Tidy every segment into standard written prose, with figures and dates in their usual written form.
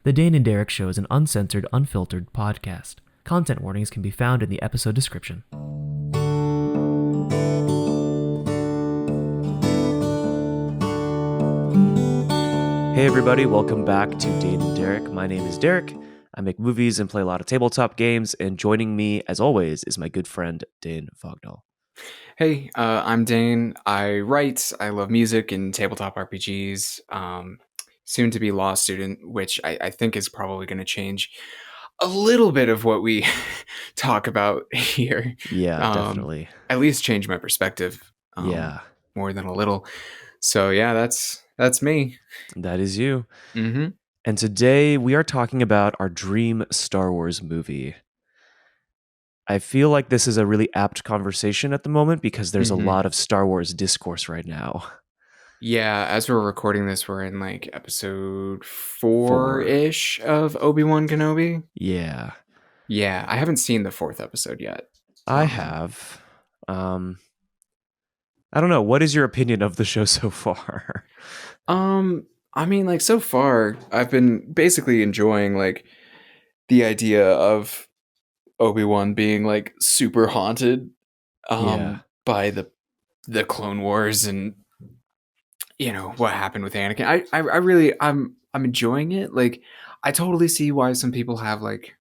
The Dane and Derek Show is an uncensored, unfiltered podcast. Content warnings can be found in the episode description. Hey everybody, welcome back to Dane and Derek. My name is Derek. I make movies and play a lot of tabletop games, and joining me, as always, is my good friend, Dane Fogdahl. Hey, I'm Dane. I write, I love music and tabletop RPGs. Soon to be law student, which I think is probably going to change a little bit of what we talk about here. Yeah, definitely. At least change my perspective. Yeah, More than a little. So yeah, that's me. that is you. Mm-hmm. And today we are talking about our dream Star Wars movie. I feel like this is a really apt conversation at the moment because there's a lot of Star Wars discourse right now. Yeah, as we're recording this, we're in like episode 4-ish of Obi-Wan Kenobi. Yeah. Yeah, I haven't seen the 4th episode yet. I have. I don't know. What is your opinion of the show so far? I mean, like so far, I've been basically enjoying like the idea of Obi-Wan being like super haunted Yeah. by the Clone Wars and what happened with Anakin. I really I'm enjoying it. Like I totally see why some people have like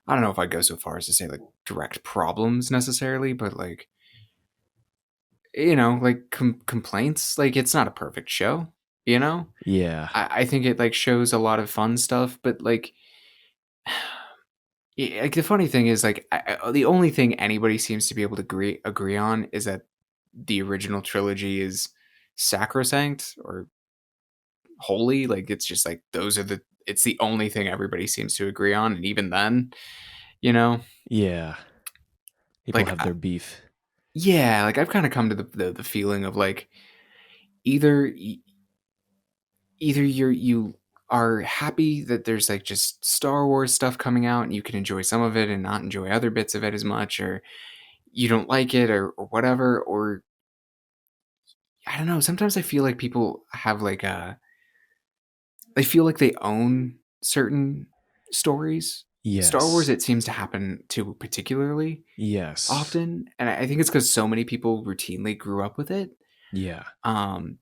I don't know if I'd go so far as to say like direct problems necessarily, but like like complaints. Like it's not a perfect show, you know? Yeah. I think it like shows a lot of fun stuff, but like, like the funny thing is like the only thing anybody seems to be able to agree on is that the original trilogy is sacrosanct or holy. Like it's just like it's the only thing everybody seems to agree on, and even then, you know, Yeah. People like have their beef. yeah, like I've kind of come to the feeling of like either either you are happy that there's like just Star Wars stuff coming out and you can enjoy some of it and not enjoy other bits of it as much, or you don't like it or whatever, or I don't know. Sometimes I feel like people have like they feel like they own certain stories. Star Wars, Yes. it seems to happen to particularly Yes. often, and I think it's because so many people routinely grew up with it. Yeah. Um,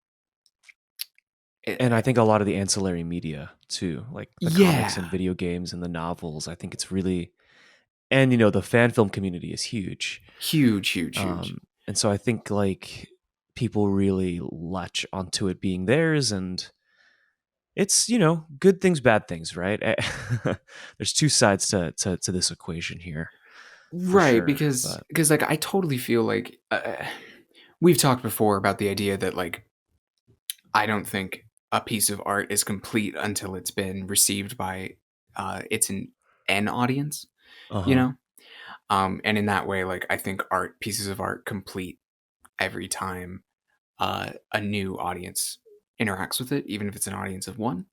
And I it, think a lot of the ancillary media too, like the comics and yeah, video games and the novels, I think it's really, and the fan film community is huge. huge, huge, huge. And so I think like people really latch onto it being theirs, and it's good things, bad things, right? There's two sides to this equation here, for Right, sure. because But like I totally feel like we've talked before about the idea that like I don't think a piece of art is complete until it's been received by its an audience, you uh-huh. know. And in that way, like I think pieces of art complete every time a new audience interacts with it, even if it's an audience of one.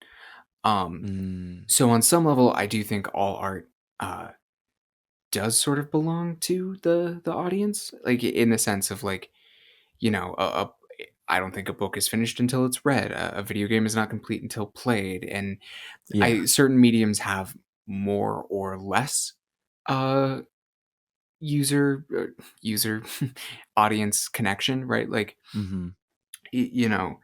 Um, Mm, so on some level, I do think all art uh, does sort of belong to the audience, like in the sense of like I don't think a book is finished until it's read. A video game is not complete until played, and yeah. I certain mediums have more or less uh user audience connection, right? Like Mm-hmm. you know,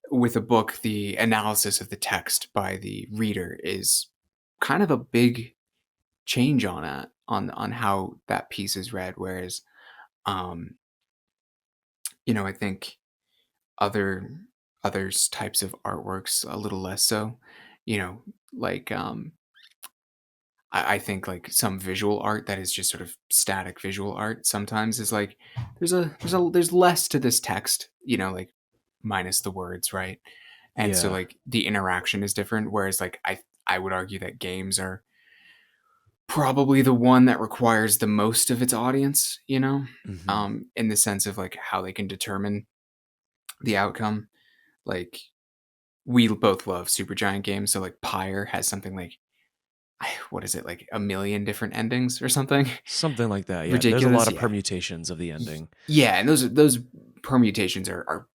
with a book, the analysis of the text by the reader is kind of a big change on it on how that piece is read. Whereas, um, I think other others types of artworks a little less so. You know, like I think like some visual art that is just sort of static visual art sometimes is like there's less to this text, like minus the words, right? And so Yeah. like the interaction is different. Whereas like I would argue that games are probably the one that requires the most of its audience, Mm-hmm. in the sense of like how they can determine the outcome. Like we both love Supergiant games, so like Pyre has something like what is it, like a million different endings or something Something like that. Yeah. There's a lot ridiculous. of Yeah, permutations of the ending. yeah, and those permutations are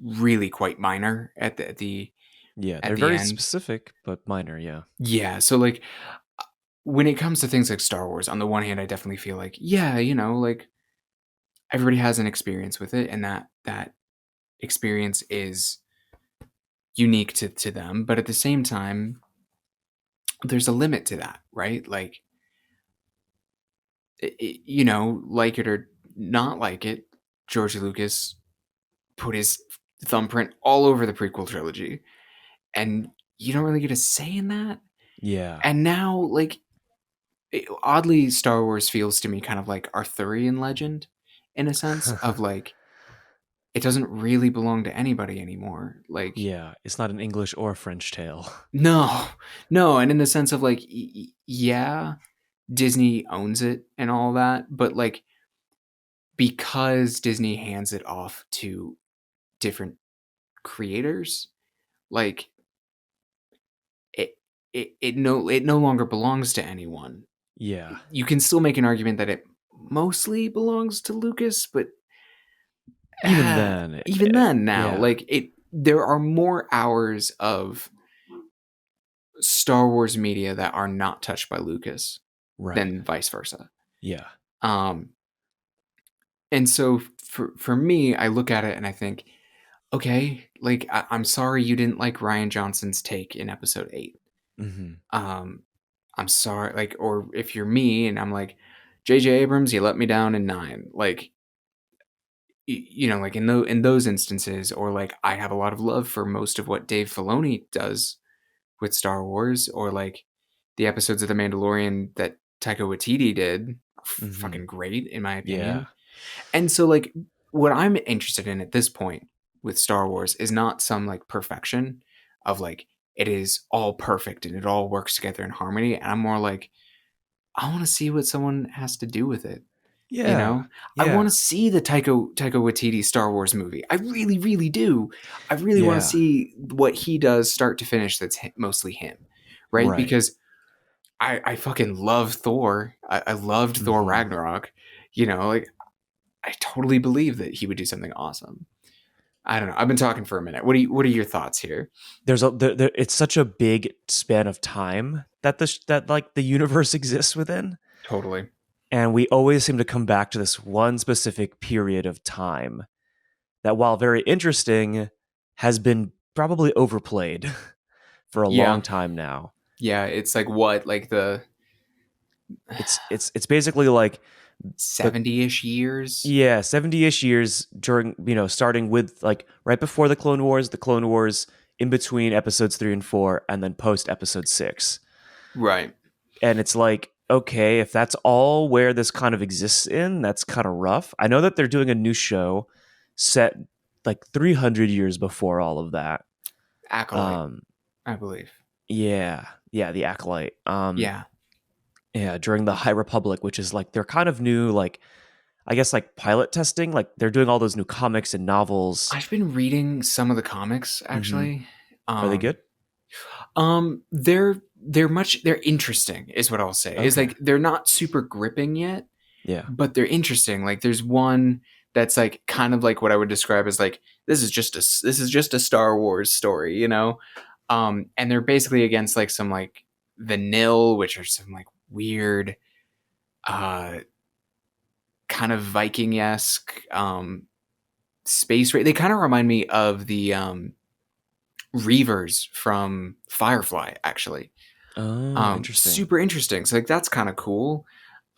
really quite minor at the Yeah, at they're the very end. specific but minor, yeah. Yeah, so like when it comes to things like Star Wars, on the one hand, I definitely feel like, yeah, like everybody has an experience with it, and that experience is unique to them. But at the same time, there's a limit to that, right? Like, like it or not like it, George Lucas put his thumbprint all over the prequel trilogy, and you don't really get a say in that. Yeah. And now, like, oddly, Star Wars feels to me kind of like Arthurian legend, in a sense of like it doesn't really belong to anybody anymore. Like, Yeah, it's not an English or French tale. no, no, and in the sense of like, yeah, Disney owns it and all that, but like because Disney hands it off to different creators, like it it no longer belongs to anyone. Yeah. You can still make an argument that it mostly belongs to Lucas, but Even then, even then now, yeah, like there are more hours of Star Wars media that are not touched by Lucas right. than vice versa. Yeah. Um, and so for me, I look at it and I think, okay, like I'm sorry you didn't like Ryan Johnson's take in episode 8. Mhm. Um, I'm sorry, like, or if you're me and I'm like, J.J. Abrams, you let me down in 9. Like, like in those instances, or like I have a lot of love for most of what Dave Filoni does with Star Wars, or like the episodes of The Mandalorian that Taika Waititi did, Mhm. fucking great in my Yeah. opinion. And so like what I'm interested in at this point with Star Wars is not some like perfection of like it is all perfect and it all works together in harmony. And I'm more like, I want to see what someone has to do with it. You Yeah. know, I want Yeah. to see the Taika Waititi Star Wars movie. I really, really do. I really want to Yeah. see what he does start to finish. That's mostly him, right? Right. Because I fucking love Thor. I loved Thor Mhm. Ragnarok. Like I totally believe that he would do something awesome. I don't know. I've been talking for a minute. What are your thoughts here? It's such a big span of time that that like the universe exists within, Totally. and we always seem to come back to this one specific period of time that, while very interesting, has been probably overplayed for a long Yeah. time now. Yeah. It's like what, like the It's basically like the 70-ish years? yeah, 70-ish years during, starting with like right before the Clone Wars, in between episodes 3 and 4, and then post episode 6. Right. And it's like, okay, if that's all where this kind of exists in, that's kind of rough. I know that they're doing a new show set like 300 years before all of that. Acolyte, Um I believe. yeah, yeah, the Acolyte. Yeah. Yeah, during the High Republic, which is like they're kind of new, like I guess like pilot testing, like they're doing all those new comics and novels. I've been reading some of the comics Mhm. actually. Are they good? They're interesting is what I'll say. Is Okay. like they're not super gripping yet, Yeah. but they're interesting. Like there's one that's like kind of like what I would describe as like this is just a Star Wars story, and they're basically against like some like the Nil, which are some like weird uh kind of Viking-esque space race. They kind of remind me of the Reavers from Firefly, actually. Oh, interesting. Super interesting. So like that's kind of cool.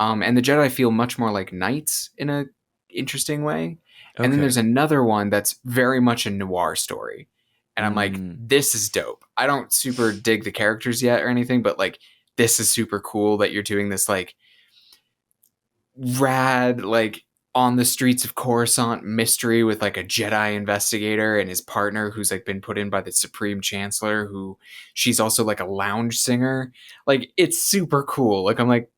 And the Jedi feel much more like knights in a interesting way. And then there's Okay. another one that's very much a noir story. And I'm like, Mm, this is dope. I don't super dig the characters yet or anything, but like this is super cool that you're doing this like rad like on the streets of Coruscant mystery with like a Jedi investigator and his partner who's like been put in by the Supreme Chancellor, who she's also like a lounge singer. Like it's super cool. Like I'm like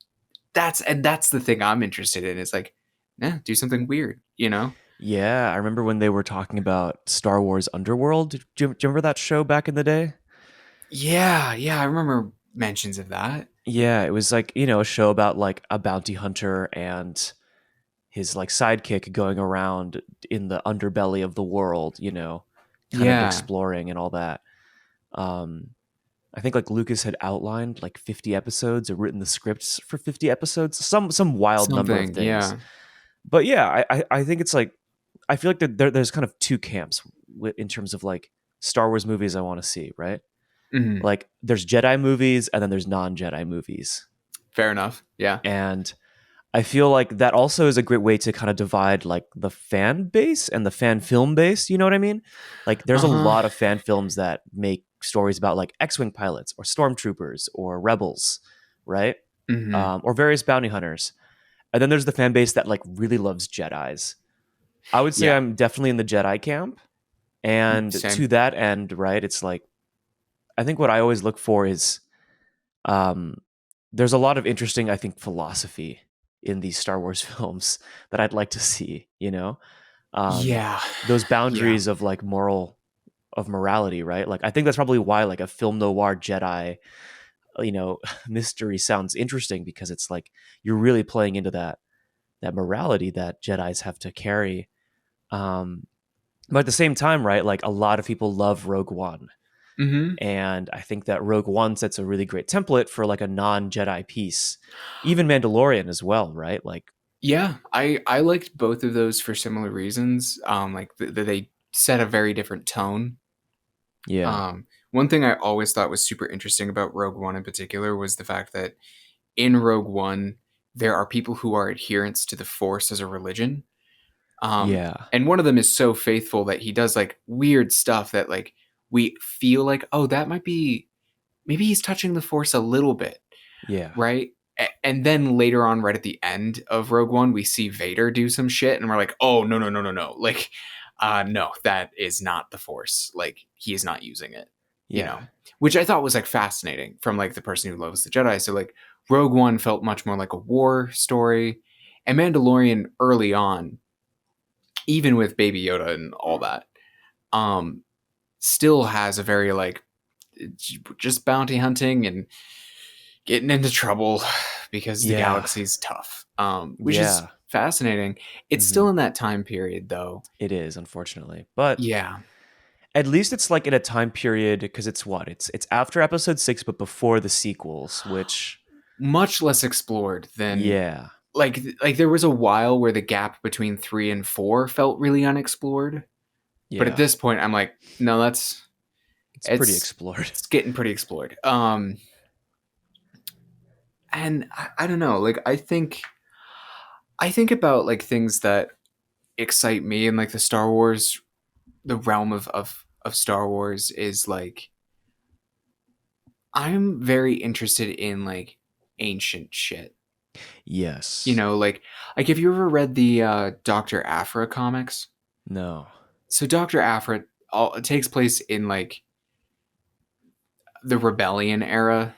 that's the thing I'm interested in. Is like, yeah, do something weird. yeah, I remember when they were talking about Star Wars Underworld. Do you remember that show back in the day? Yeah, yeah, I remember mentions of that. Yeah, it was like, a show about like a bounty hunter and his like sidekick going around in the underbelly of the world, kind of Yeah. exploring and all that. Um, I think like Lucas had outlined like 50 episodes or written the scripts for 50 episodes, some wild number of Something, things. yeah. But yeah, I think it's like I feel like there's kind of two camps in terms of like Star Wars movies I want to see, right? Hmm. Like there's Jedi movies and then there's non-Jedi movies. Fair enough. Yeah. And I feel like that also is a great way to kind of divide like the fan base and the fan film base. You know what I mean? Like there's Uh a huh. lot of fan films that make stories about like X-wing pilots or stormtroopers or rebels, right? Hmm. Or various bounty hunters. And then there's the fan base that like really loves Jedi's. I would say Yeah. I'm definitely in the Jedi camp. And Same. to that end, right, it's like I think what I always look for is um, there's a lot of interesting, I think, philosophy in these Star Wars films that I'd like to see. Um, Yeah. those Yeah. boundaries of like morality, right? Like I think that's probably why like a film noir Jedi, you know, mystery sounds interesting because it's like you're really playing into that morality that Jedi's have to carry. Um, but at the same time, right? Like a lot of people love Rogue One. Hmm. And I think that Rogue One sets a really great template for like a non-Jedi piece. Even Mandalorian as well, right? Like Yeah. I liked both of those for similar reasons. Like they set a very different tone. yeah. One thing I always thought was super interesting about Rogue One in particular was the fact that in Rogue One there are people who are adherents to the Force as a religion. Yeah. And one of them is so faithful that he does like weird stuff that like we feel like, oh, that might be, maybe he's touching the Force a little bit, Yeah. right? And then later on, right at the end of Rogue One, we see Vader do some shit, and we're like, oh, no, no, no, no, no. Like, no, that is not the Force. Like, he is not using it, you Yeah. know? Which I thought was like fascinating from like the person who loves the Jedi. So, like, Rogue One felt much more like a war story. And Mandalorian early on, even with Baby Yoda and all that, um, still has a very like just bounty hunting and getting into trouble because the Yeah. galaxy's tough, which is Yeah. fascinating. It's Hmm. still in that time period, though. It is, unfortunately. But Yeah, at least it's like in a time period because it's what? It's after episode 6 but before the sequels, which much less explored than yeah. like there was a while where the gap between 3 and 4 felt really unexplored. But at Yeah. this point, I'm like, no, that's It's pretty it's explored. it's getting pretty explored. And I don't know, like I think about like things that excite me in like the Star Wars, the realm of Star Wars is like I'm very interested in like ancient shit. You Yes. know, like have you ever read the Dr. Aphra comics? No. So Dr. Aphra it takes place in like the rebellion era,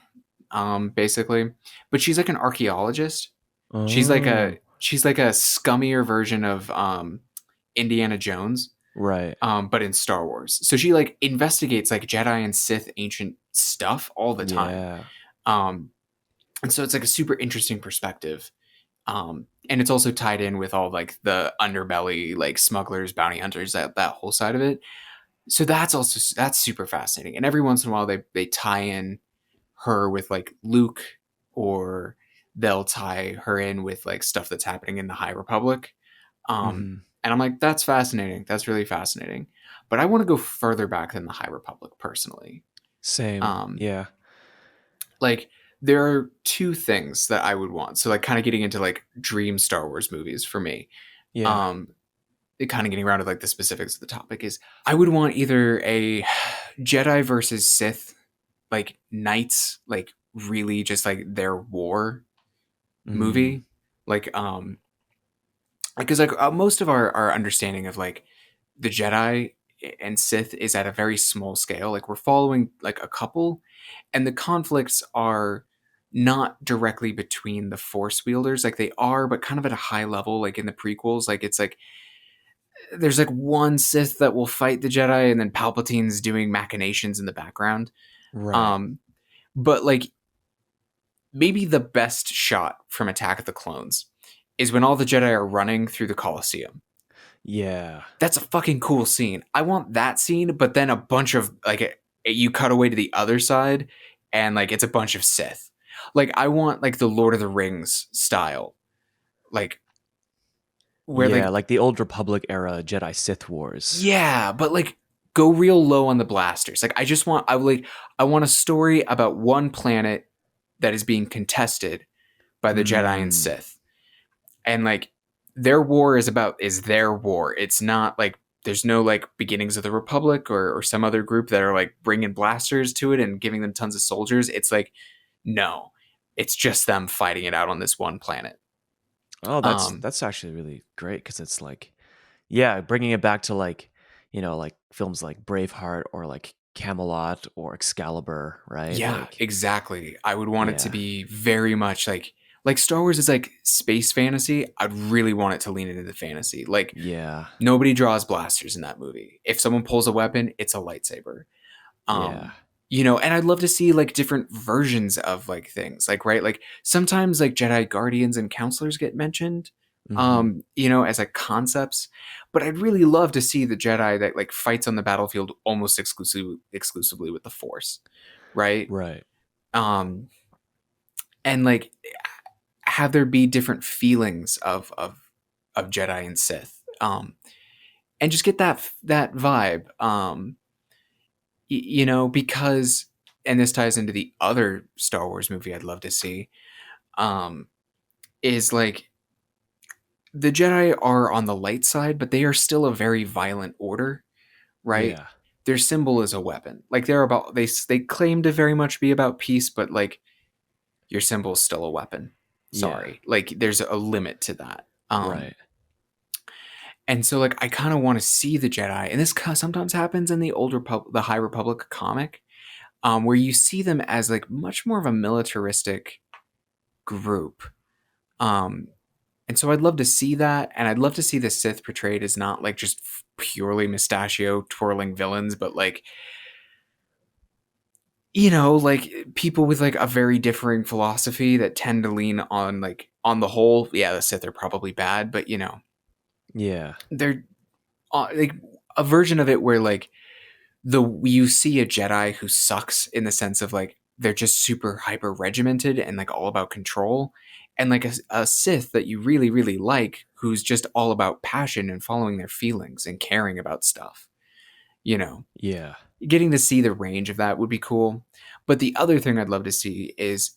basically. But she's like an archaeologist. Oh. She's like a scummier version of Indiana Jones, Right. but in Star Wars. So she like investigates like Jedi and Sith ancient stuff all the time. Yeah. Um, and so it's like a super interesting perspective. And it's also tied in with all like the underbelly, like smugglers, bounty hunters, that whole side of it. So that's super fascinating. And every once in a while they tie in her with like Luke, or they'll tie her in with like stuff that's happening in the High Republic. Mhm. And I'm like, that's fascinating. That's really fascinating. But I want to go further back than the High Republic personally. Same. Um, Yeah. like there are two things that I would want. So like kind of getting into like dream Star Wars movies for me. Yeah. Um, kind of getting around to like the specifics of the topic is I would want either a Jedi versus Sith, like knights, like really just like their war Mm. movie, like because like most of our understanding of like the Jedi and Sith is at a very small scale. Like we're following like a couple, and the conflicts are not directly between the Force wielders. Like they are, but kind of at a high level. Like in the prequels, like it's like there's like one Sith that will fight the Jedi, and then Palpatine's doing machinations in the background. Right. Um, but like maybe the best shot from Attack of the Clones is when all the Jedi are running through the Colosseum. Yeah. That's a fucking cool scene. I want that scene, but then a bunch of like you cut away to the other side, and like it's a bunch of Sith. Like I want like the Lord of the Rings style, like where Yeah, like like the old Republic era Jedi Sith Wars. yeah, but like go real low on the blasters. Like I want a story about one planet that is being contested by the Jedi and Mm, Sith. And like their war is their war. It's not like there's no like beginnings of the Republic or some other group that are like bringing blasters to it and giving them tons of soldiers. It's like no, it's just them fighting it out on this one planet. oh, Um, that's actually really great because it's like, yeah, bringing it back to like, like films like Braveheart or like Camelot or Excalibur, right? yeah, Like, exactly. I would want it to yeah, be very much like Star Wars is like space fantasy. I'd really want it to lean into the fantasy. Like yeah, nobody draws blasters in that movie. If someone pulls a weapon, it's a lightsaber. yeah, And I'd love to see like different versions of like things, like right, like sometimes like Jedi guardians and counselors get mentioned, hmm, as like concepts, but I'd really love to see the Jedi that like fights on the battlefield almost exclusively with the Force, right? right, um and like have there be different feelings of Jedi and Sith, and just get that vibe, because, and this ties into the other Star Wars movie I'd love to see, um, is like the Jedi are on the light side, but they are still a very violent order, right? yeah, Their symbol is a weapon. Like they claim to very much be about peace, but like your symbol is still a weapon. yeah, Sorry, like there's a limit to that. right, And so like I kind of want to see the Jedi, and this sometimes happens in the High Republic comic, where you see them as like much more of a militaristic group. Um, and so I'd love to see that, and I'd love to see the Sith portrayed as not like just purely mustachio twirling villains, but like like people with like a very differing philosophy that tend to lean on like on the whole, yeah, the Sith are probably bad, but yeah, they're like a version of it where like the you see a Jedi who sucks in the sense of like they're just super hyper regimented and like all about control, and like a Sith that you really really like who's just all about passion and following their feelings and caring about stuff. You know, yeah. getting to see the range of that would be cool. But the other thing I'd love to see is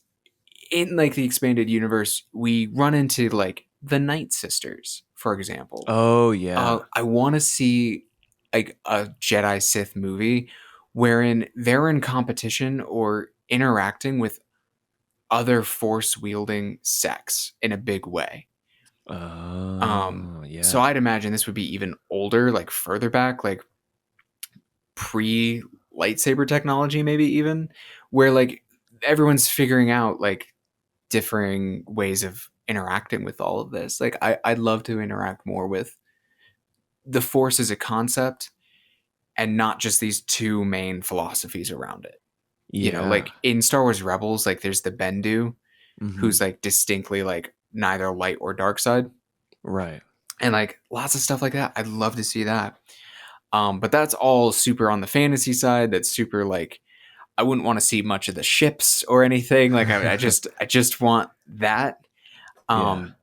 in like the expanded universe, we run into like the Night Sisters, for example. Oh, yeah. I want to see like a Jedi Sith movie wherein they're in competition or interacting with other force wielding sects in a big way. Oh, So yeah. I'd imagine this would be even older, like further back, like pre lightsaber technology, maybe even, where like everyone's figuring out like differing ways of interacting with all of this. Like I'd love to interact more with the force as a concept and not just these two main philosophies around it. Yeah. Like in Star Wars Rebels, like there's the Bendu, Hmm. who's like distinctly like neither light or dark side, Right. and like lots of stuff like that. I'd love to see that. But that's all super on the fantasy side. That's super like I wouldn't want to see much of the ships or anything. Like I just want that. Yeah. Um,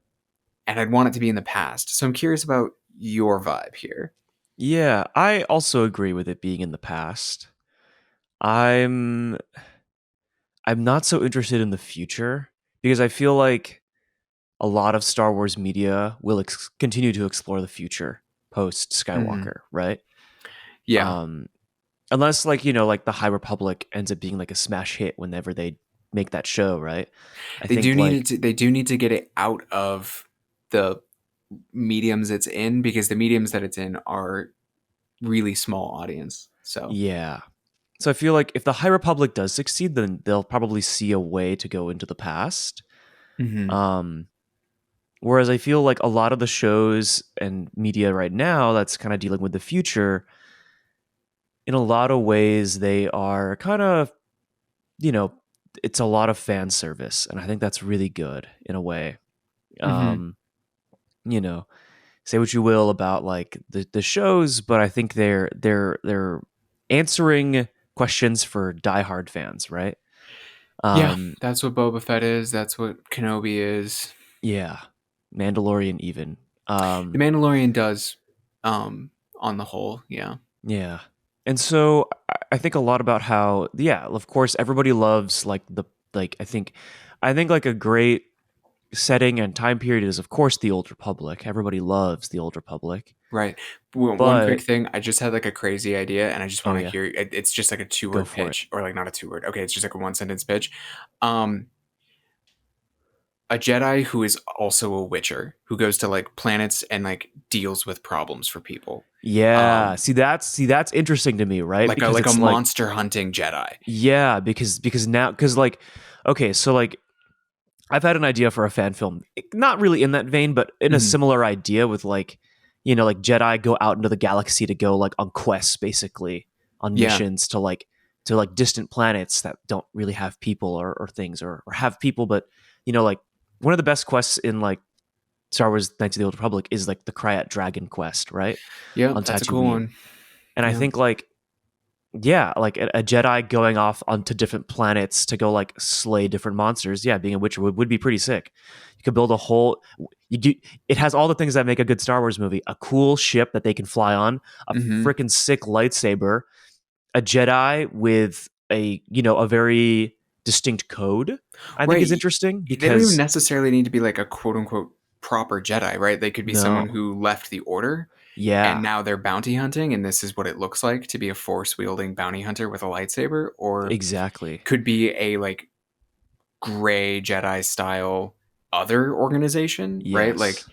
and I'd want it to be in the past. So I'm curious about your vibe here. Yeah, I also agree with it being in the past. I'm I'm not so interested in the future because I feel like a lot of Star Wars media will continue to explore the future post Hmm. Skywalker, right? Yeah, Um unless like, like the High Republic ends up being like a smash hit whenever they make that show, right? I they do think need it like to. They do need to get it out of the mediums it's in, because the mediums that it's in are really small audience. So, yeah. So I feel like if the High Republic does succeed, then they'll probably see a way to go into the past. hmm Um Whereas I feel like a lot of the shows and media right now that's kind of dealing with the future, in a lot of ways, they are kind of, you know, it's a lot of fan service. And I think that's really good in a way. hmm Um, you know, say what you will about like the shows, but I think they're answering questions for diehard fans, right? Yeah, Um, that's what Boba Fett is. That's what Kenobi is. yeah, Mandalorian even. The Um, Mandalorian does, on the whole, yeah. yeah, and so I think a lot about how, yeah, of course, everybody loves like the like I think like a great setting and time period is of course the Old Republic. Everybody loves the Old Republic, Right. One quick but thing, I just had like a crazy idea, and I just oh want to yeah, hear it. It's just like a two go word for it. pitch, or like not a two word. Okay, it's just like a one sentence pitch. Um, a Jedi who is also a Witcher, who goes to like planets and like deals with problems for people. Yeah, Um, see that's interesting to me, right? Because like a it's like monster hunting Jedi. yeah, because now because like okay, so like I've had an idea for a fan film, not really in that vein, but in a Hmm. similar idea with like, like Jedi go out into the galaxy to go like on quests, basically on Yeah. missions to like distant planets that don't really have people or things or have people, but like one of the best quests in like Star Wars: Knights of the Old Republic is like the Kryat Dragon quest, right, Yep, on that's a cool Tatooine, one. and I Yeah. think like yeah, like a Jedi going off onto different planets to go like slay different monsters. Yeah, being a Witcher would be pretty sick. You could build a whole. You do. It has all the things that make a good Star Wars movie: a cool ship that they can fly on, a Hmm. freaking sick lightsaber, a Jedi with a very distinct code. I think is Right. interesting They don't even because necessarily need to be like a quote unquote proper Jedi, right? They could be someone no, who left the Order and yeah, now they're bounty hunting, and this is what it looks like to be a force wielding bounty hunter with a lightsaber, or exactly. could be a like gray Jedi style other organization, right? Like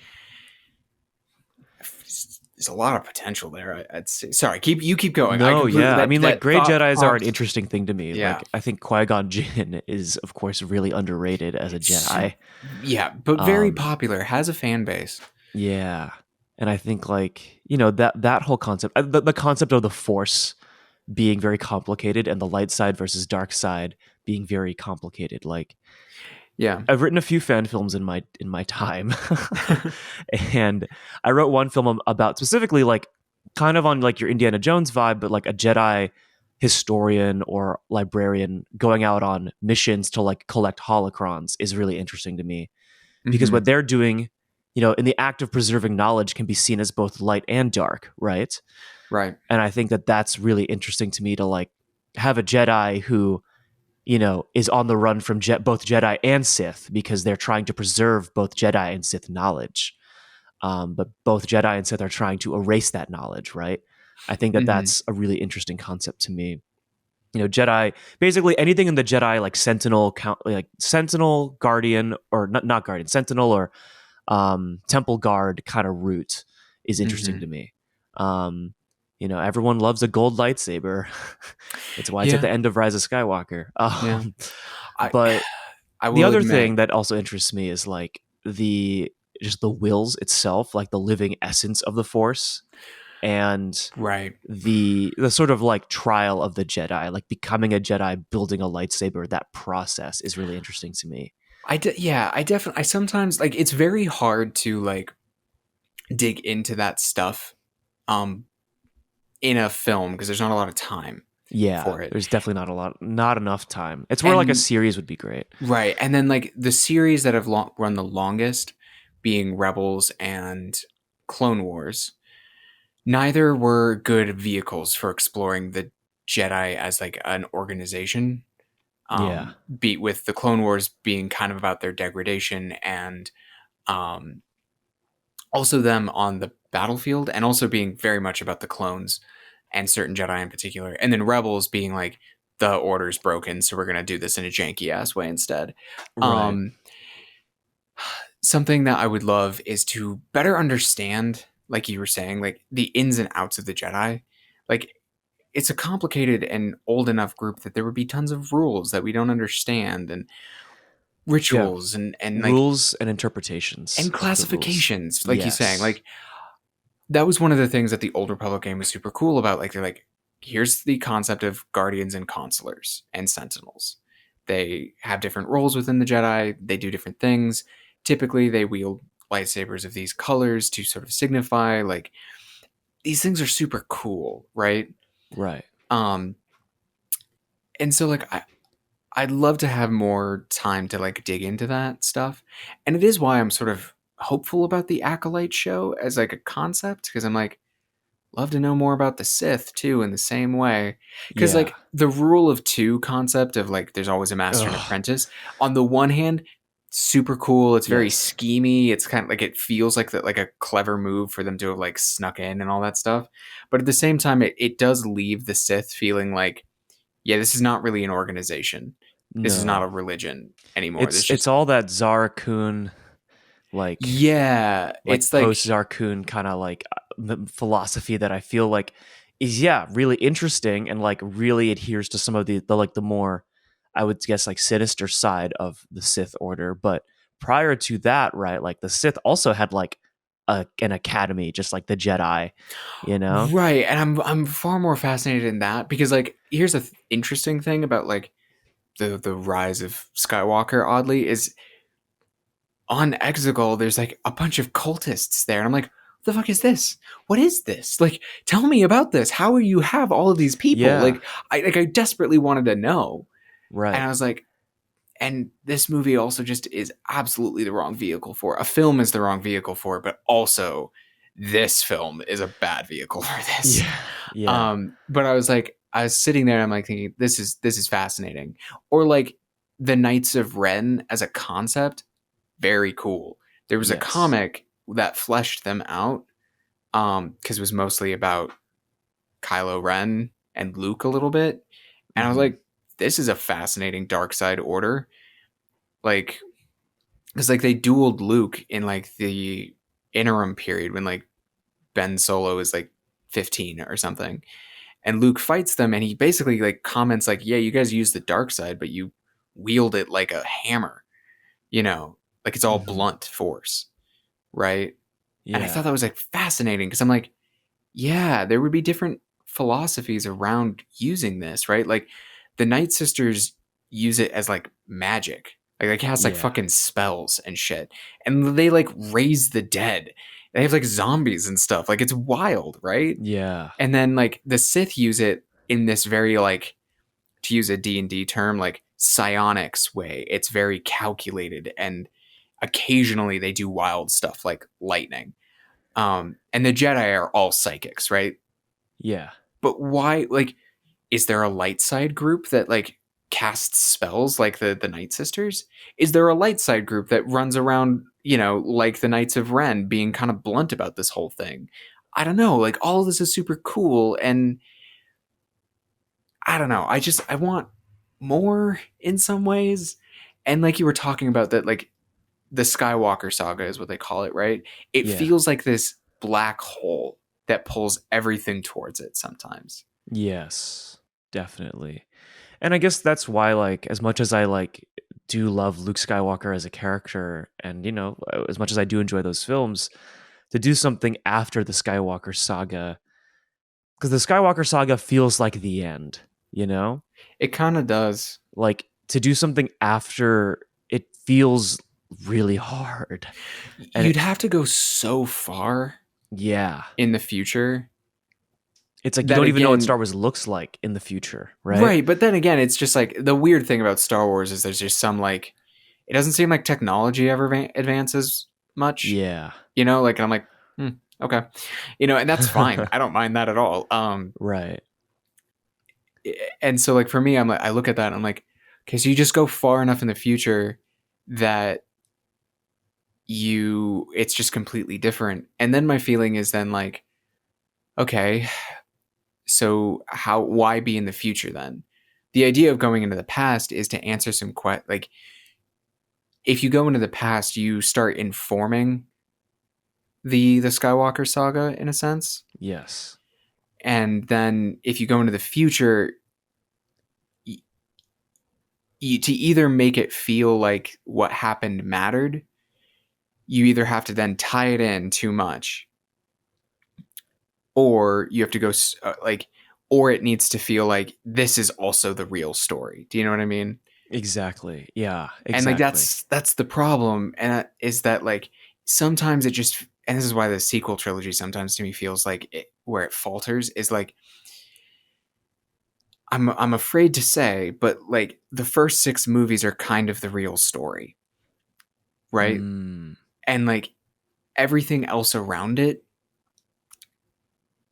Yes. there's a lot of potential there. I'd say. Sorry, keep going. I No, completely yeah. I mean, like, that gray thought Jedi's are an popped. interesting thing to me. Yeah, Like, I think Qui-Gon Jinn is, of course, really underrated as a Su- Jedi. yeah, but very Um, popular. Has a fan base. yeah. And I think, like, that whole concept, the concept of the Force being very complicated and the light side versus dark side being very complicated. Like, Yeah. I've written a few fan films in my time, and I wrote one film about specifically like kind of on like your Indiana Jones vibe, but like a Jedi historian or librarian going out on missions to like collect holocrons is really interesting to me because Hmm. what they're doing, in the act of preserving knowledge can be seen as both light and dark, right? Right. And I think that that's really interesting to me to like have a Jedi who is on the run from both Jedi and Sith because they're trying to preserve both Jedi and Sith knowledge. But both Jedi and Sith are trying to erase that knowledge, right? I think that Hmm. that's a really interesting concept to me. Jedi, basically anything in the Jedi, like Sentinel, like Sentinel, Guardian, or not Guardian, Sentinel, or Temple Guard kind of route is interesting Hmm. to me. Um, everyone loves a gold lightsaber. It's why it's at Yeah. the end of Rise of Skywalker. Yeah. I But I the will other admit. thing that also interests me is like the wills itself, like the living essence of the Force, and Right. the sort of like trial of the Jedi, like becoming a Jedi, building a lightsaber. That process is really interesting to me. Yeah, I definitely I sometimes like it's very hard to like dig into that stuff um in a film because there's not a lot of time Yeah, for it. there's definitely not enough time. It's where like a And series would be great. right, and then like the series that have run the longest being Rebels and Clone Wars, neither were good vehicles for exploring the Jedi as like an organization. Yeah, Beat with the Clone Wars being kind of about their degradation and um also them on the battlefield, and also being very much about the clones and certain Jedi in particular. And then Rebels being like the order's broken, so we're gonna do this in a janky ass way instead. right. Um, Something that I would love is to better understand, like you were saying, like the ins and outs of the Jedi. Like it's a complicated and old enough group that there would be tons of rules that we don't understand, and Yeah, rituals and like rules and interpretations and of the rules. classifications, like you saying, Yes, like that was one of the things that the Old Republic game was super cool about. Like they're like, here's the concept of guardians and consulars and sentinels. They have different roles within the Jedi. They do different things. Typically, they wield lightsabers of these colors to sort of signify like these things are super cool, right? right. Um, and so like I'd love to have more time to like dig into that stuff. And it is why I'm sort of hopeful about the Acolyte show as like a concept, because I'm like, love to know more about the Sith too in the same way. Because Yeah. like the rule of two concept of like there's always a master and Ugh. apprentice. On the one hand, super cool. It's very Yes. schemy. It's kind of like it feels like that like a clever move for them to have like snuck in and all that stuff. But at the same time, it does leave the Sith feeling like, yeah, this is not really an organization. This is not a No. religion anymore. It's There's it's just all that Zara Kun like yeah, it's post like Zarkun kind of like philosophy that I feel like is really interesting and like really adheres to some of the like the more I would guess like sinister side of the Sith order. But prior to that, right, like the Sith also had like an academy, just like the Jedi, you know? right. And I'm far more fascinated in that because like here's the interesting thing about like the rise of Skywalker. Oddly, is on Exegol. There's like a bunch of cultists there, and I'm like, what the fuck is this? What is this? Like, tell me about this. How are you have all of these people? Yeah, I desperately wanted to know, and right. I was like, and this movie also just is absolutely the wrong vehicle for it. A film is the wrong vehicle for it, but also this film is a bad vehicle for this. Yeah, yeah, But I was like, I was sitting there and I'm like thinking, this is fascinating. Or like the Knights of Ren as a concept, very cool. There was a yes. comic that fleshed them out, because it was mostly about Kylo Ren and Luke a little bit. And I was Hmm. like, this is a fascinating dark side order. Like, because like they dueled Luke in like the interim period when like Ben Solo is like 15 or something, and Luke fights them, and he basically like comments like, "Yeah, you guys use the dark side, but you wield it like a hammer, you know, like it's all Hmm. blunt force, right?" And I thought Yeah, that was like fascinating because I'm like, yeah, there would be different philosophies around using this, right? Like the Night Sisters use it as like magic. Like cast like yeah, fucking spells and shit. And they like raise the dead. They have like zombies and stuff. Like it's wild, right? yeah, And then like the Sith use it in this very like, to use a D&D term, like psionics way. It's very calculated, and occasionally they do wild stuff like lightning. And the Jedi are all psychics, right? yeah, But why, like, is there a light side group that like casts spells like the Night Sisters? Is there a light side group that runs around, like the Knights of Ren, being kind of blunt about this whole thing? I don't know. Like all of this is super cool, and I don't know. I want more in some ways. And like you were talking about that, like the Skywalker saga is what they call it, right? It yeah. feels like this black hole that pulls everything towards it sometimes. Yes, definitely. And I guess that's why, like, as much as I like do love Luke Skywalker as a character, and as much as I do enjoy those films, to do something after the Skywalker saga, because the Skywalker saga feels like the end, you know, It kind of does. like to do something after it feels really hard, and You'd have to go so far yeah, in the future it's like you that don't even know what Star again, Wars looks like in the future, right? right? But then again, it's just like the weird thing about Star Wars is there's just some like it doesn't seem like technology ever advances much, Yeah, like, and I'm like, okay, and that's fine. I don't mind that at all. right. And so like for me, I'm like, I look at that and I'm like, okay, so you just go far enough in the future that it's just completely different. And then my feeling is then like, okay, so why be in the future then? The idea of going into the past is to answer some like if you go into the past, you start informing the Skywalker saga in a sense. Yes. And then if you go into the future, to either make it feel like what happened mattered, you either have to then tie it in too much, or you have to go like, or it needs to feel like this is also the real story. Do you know what I mean? Exactly. Yeah, And like exactly. that's the problem, and is that like sometimes it just, and this is why the sequel trilogy sometimes to me feels like where it falters is like I'm afraid to say, but like the first 6 movies are kind of the real story, right? Mm, And like everything else around it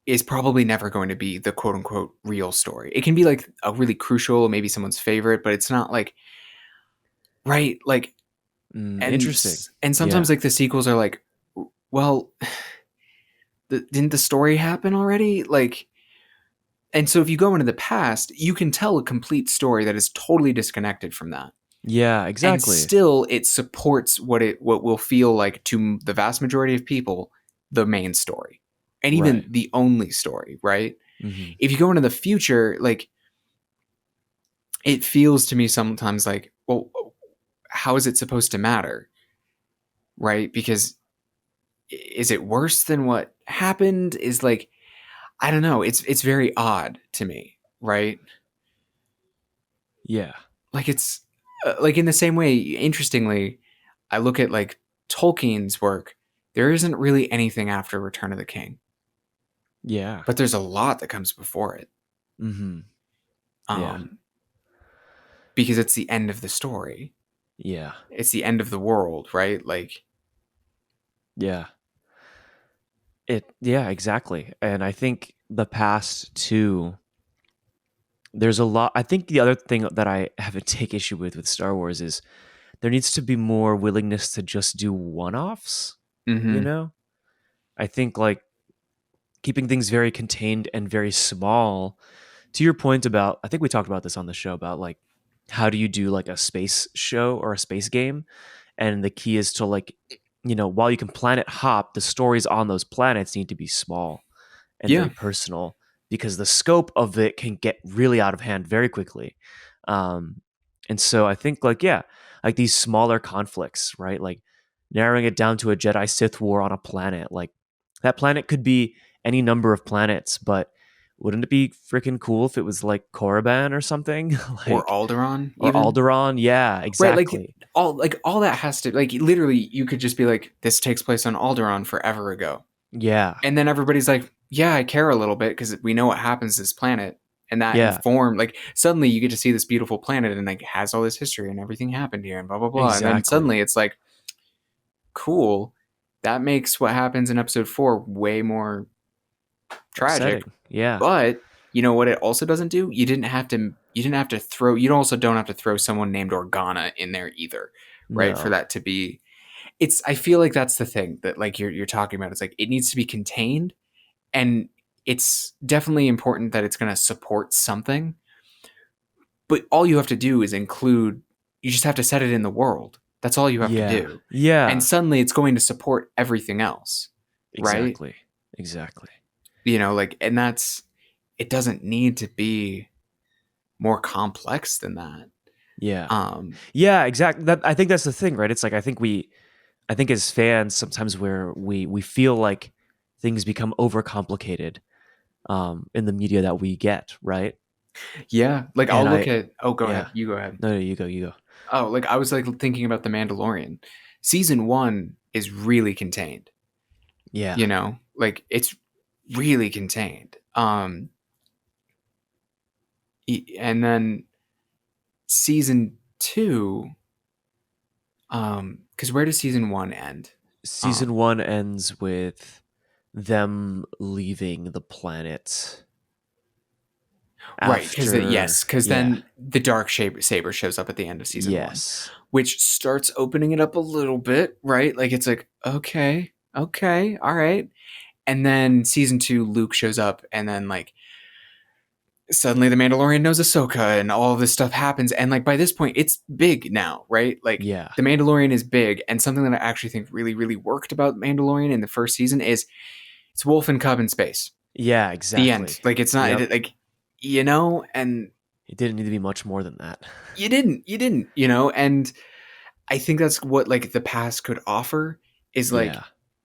is probably never going to be the quote unquote real story. It can be like a really crucial, maybe someone's favorite, but it's not like right. Like interesting. and Yeah. sometimes like the sequels are like, well, didn't the story happen already? Like, and so if you go into the past, you can tell a complete story that is totally disconnected from that. Yeah, And exactly. still it supports what will feel like to the vast majority of people the main story. And even Right. the only story, right? Hmm. If you go into the future, like it feels to me sometimes like, well, how is it supposed to matter? Right? Because is it worse than what happened? Is like I don't know. It's very odd to me, right? Yeah. Like it's like in the same way. Interestingly, I look at like Tolkien's work. There isn't really anything after Return of the King, Yeah. but there's a lot that comes before it. Hmm. Yeah. Um, because it's the end of the story. Yeah. It's the end of the world, right? Like, Yeah. Yeah, exactly. And I think the past too, there's a lot. I think the other thing that I have a take issue with Star Wars is there needs to be more willingness to just do one-offs, you mm-hmm. know? I think like keeping things very contained and very small. To your point about, I think we talked about this on the show about like how do you do like a space show or a space game? And the key is to like, while you can planet hop, the stories on those planets need to be small and Yeah, very personal because the scope of it can get really out of hand very quickly. Um, and so I think like, yeah, like these smaller conflicts, right? Like narrowing it down to a Jedi Sith war on a planet, like that planet could be any number of planets, but wouldn't it be freaking cool if it was like Korriban or something? or Like, Alderaan, or even Alderaan? Yeah, right. Like exactly. all that has to like literally, you could just be like, this takes place on Alderaan forever ago, Yeah, and then everybody's like, yeah, I care a little bit because we know what happens to this planet, and that yeah, informed like suddenly you get to see this beautiful planet and like has all this history and everything happened here and blah blah blah, and then exactly. suddenly it's like cool. That makes what happens in episode 4 way more tragic. Upsetting. Yeah, But you know what it also doesn't do? You didn't have to throw you also don't have to throw someone named Organa in there either, right? For no. that to be it's I feel like that's the thing that like you're talking about. It's like it needs to be contained, and it's definitely important that it's going to support something, but all you have to do is include you just have to set it in the world. That's all you have to Yeah, do. And yeah, suddenly it's going to support everything else, right? exactly, exactly. Like and that's it doesn't need to be more complex than that. Yeah, Um, yeah, exactly. That I think that's the thing, right? It's like I think as fans sometimes where we feel like things become overcomplicated in the media that we get, right? yeah, like And I'll look I, at. Oh, go yeah, ahead. You go ahead. no, no, you go, you go. Oh, like I was like thinking about the Mandalorian. Season 1 is really contained. Yeah, Like it's really contained. And then season 2, because where does season 1 end? season Um, one ends with them leaving the planet right, because after, yes, because yeah, then the dark saber shows up at the end of season 1, yes, which starts opening it up a little bit, right? Like it's like okay, okay, all right. And then season 2, Luke shows up, and then like suddenly the Mandalorian knows Ahsoka, and all of this stuff happens. And like by this point, it's big now, right? Like yeah, the Mandalorian is big, and something that I actually think really, really worked about Mandalorian in the first season is it's Wolf and Cub in space. yeah, The end. exactly. Like it's not Yep, like and it didn't need to be much more than that. you didn't, and I think that's what like the past could offer is like Yeah,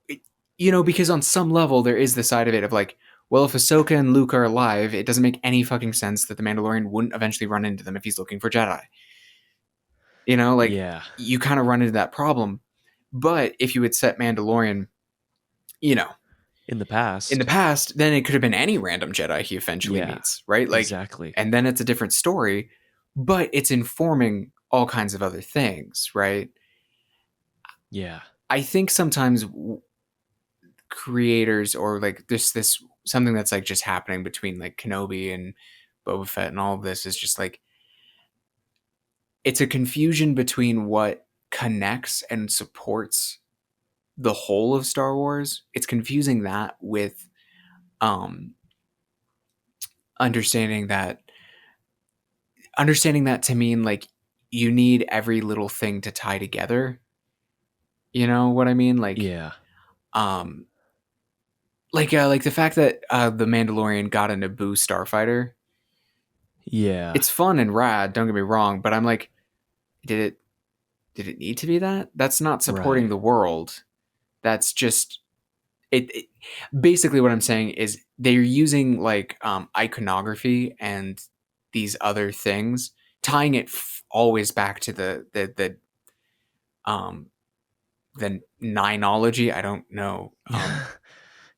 it- because on some level there is the side of it of like, well, if Ahsoka and Luke are alive, it doesn't make any fucking sense that the Mandalorian wouldn't eventually run into them if he's looking for Jedi. Like yeah, you kind of run into that problem. But if you had set Mandalorian, you know, In the In the past. past, then it could have been any random Jedi he eventually Yeah, meets, right? Like, exactly. and then it's a different story, but it's informing all kinds of other things, right? Yeah. I think sometimes creators, or like this something that's like just happening between like Kenobi and Boba Fett and all of this, is just like it's a confusion between what connects and supports the whole of Star Wars. It's confusing that with um understanding that to mean like you need every little thing to tie together. You know what I mean? Yeah. Um like the fact that the Mandalorian got a Naboo starfighter. Yeah. It's fun and rad, don't get me wrong, but I'm like, did it need to be that? That's not supporting Right. the world. That's just it basically what I'm saying is they're using like iconography and these other things, tying it always back to um the ninology. I don't know.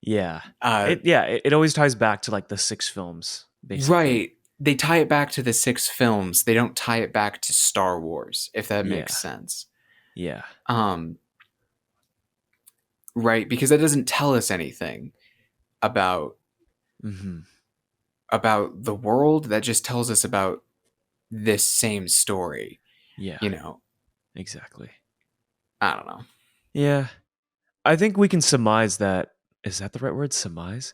Yeah. Uh, It always ties back to like the 6 films, basically. right. They tie it back to the 6 films. They don't tie it back to Star Wars, if that makes Yeah. sense. Yeah. Um, right, because that doesn't tell us anything about Mhm. the world. That just tells us about this same story. Yeah. You know, Exactly. I don't know. Yeah. I think we can surmise that, is that the right word? Surmise?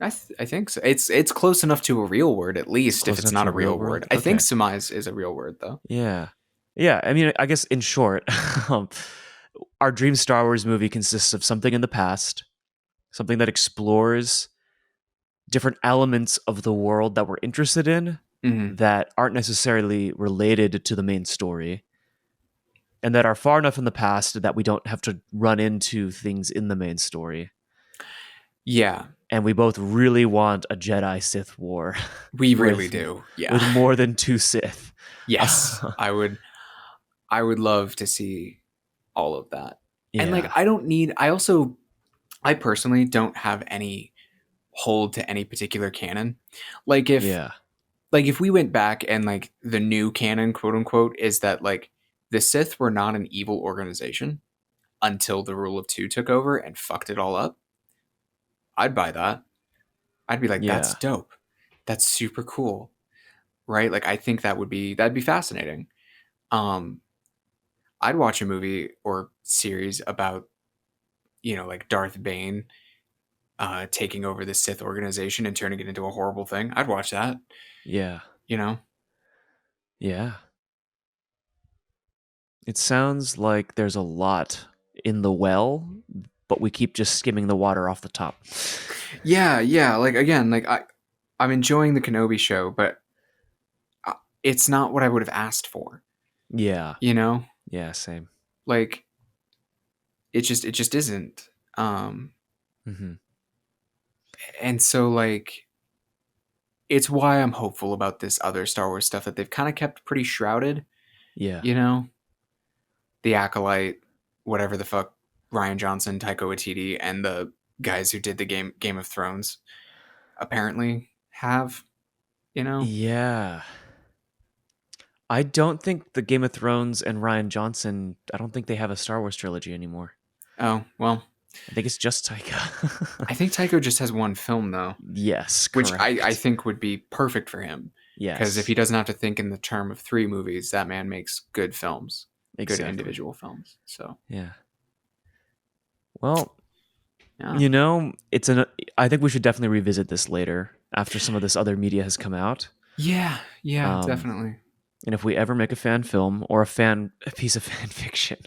I think so. It's close enough to a real word, at least if Close it's enough not to a a real real word. world? I think Okay. surmise is a real word, though. Yeah. Yeah, I mean, I guess in short, um, our dream Star Wars movie consists of something in the past, something that explores different elements of the world that we're interested in Hmm. that aren't necessarily related to the main story, and that are far enough in the past that we don't have to run into things in the main story. Yeah, And we both really want a Jedi Sith war we really with do. Yeah. with more than 2 Sith. Yes, I would. I would love to see all of that. And like, Yeah. I don't need. I also, I personally don't have any hold to any particular canon. Like if Yeah. if we went back and like the new canon, quote unquote, is that like the Sith were not an evil organization until the Rule of Two took over and fucked it all up, I'd buy that. I'd be like, that's Yeah. dope. That's super cool. Right? Like I think that'd be fascinating. Um I'd watch a movie or series about, like Darth Bane taking over the Sith organization and turning it into a horrible thing. I'd watch that, Yeah. you know? Yeah. It sounds like there's a lot in the well, but we keep just skimming the water off the top. Yeah, yeah. Like again, like I'm enjoying the Kenobi show, but it's not what I would have asked for. Yeah. You know, Yeah, same. like it just isn't. Um, Hmm. and so like it's why I'm hopeful about this other Star Wars stuff that they've kind of kept pretty shrouded. Yeah. You know, the Acolyte, whatever the fuck, Ryan Johnson, Taika Waititi, and the guys who did the Game of Thrones apparently have. You know. Yeah. I don't think the Game of Thrones and Ryan Johnson, I don't think they have a Star Wars trilogy anymore. Oh well, I think it's just Taika. I think Taika just has one film though, Yes, which I correct. think would be perfect for him. Because if Yes, he doesn't have to think in the term of 3 movies, that man makes good films, good exactly. individual films. So Yeah. Well, yeah, it's an I think we should definitely revisit this later after some of this other media has come out. yeah, yeah, Um, definitely, and if we ever make a fan film or a piece of fan fiction,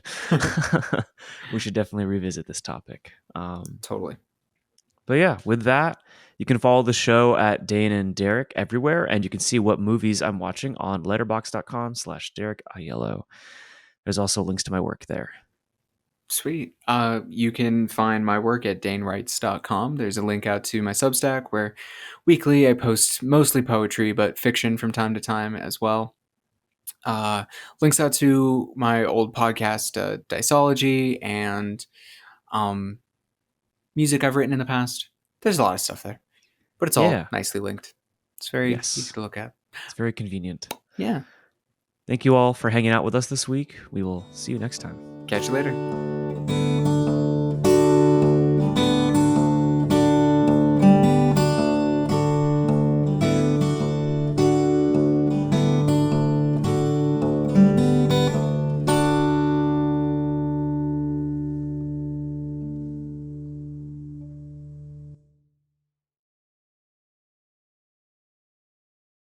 we should definitely revisit this topic. totally. But yeah, with that, you can follow the show at Dane and Derek everywhere, and you can see what movies I'm watching on letterbox.com/Benig-Aiello. There's also links to my work there. Sweet. You can find my work at danewrites.com. There's a link out to my Substack where weekly I post mostly poetry, but fiction from time to time as well. Uh, Links out to my old podcast, Diceology, and um, music I've written in the past. There's a lot of stuff there, but it's all Yeah. nicely linked. It's very easy Yes. to look at. It's very convenient. Yeah. Thank you all for hanging out with us this week. We will see you next time. Catch you later.